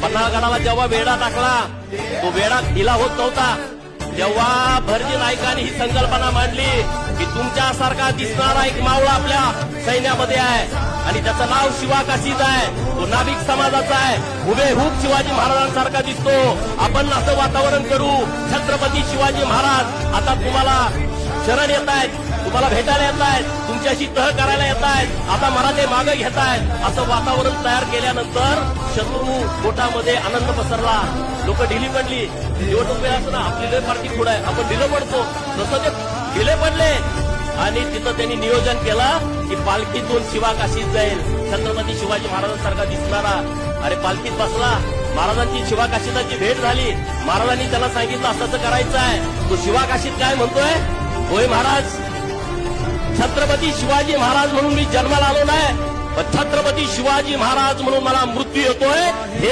पन्हाळगडाला जेव्हा वेढा टाकला तो वेढा ढिला होत नव्हता. जेव्हा भरजी नाईकांनी ही संकल्पना मांडली की तुमच्यासारखा दिसणारा एक मावळा आपल्या सैन्यामध्ये आहे आणि त्याचं नाव शिवाकाशीच आहे, तो नाभिक समाजाचा आहे, हुबेहूब शिवाजी महाराजांसारखा दिसतो. आपण असं वातावरण करू, छत्रपती शिवाजी महाराज आता तुम्हाला शरण येत आहेत, तुम्हाला भेटायला येत आहेत, तुमच्याशी तह करायला येत आहेत, आता मराठे मागे घेत आहेत, असं वातावरण तयार केल्यानंतर शत्रू गोटामध्ये आनंद पसरला. लोक ढिली पडली. निवडणूक वेळ असताना आपली लय पार्टी पुढे आहे, आपण ढिलं पडतो, तसं ते ढिले पडले आणि तिथं त्यांनी नियोजन केलं की पालखीतून शिवाकाशीत जाईल छत्रपती शिवाजी महाराजांसारखा दिसणारा. अरे पालखीत बसला, महाराजांची शिवाकाशीताची भेट झाली. महाराजांनी त्याला सांगितलं असं करायचं आहे. तो शिवाकाशीत काय म्हणतोय, होय महाराज, छत्रपती शिवाजी महाराज म्हणून मी जन्माला आलो नाही, पण छत्रपती शिवाजी महाराज म्हणून मला मृत्यू येतोय.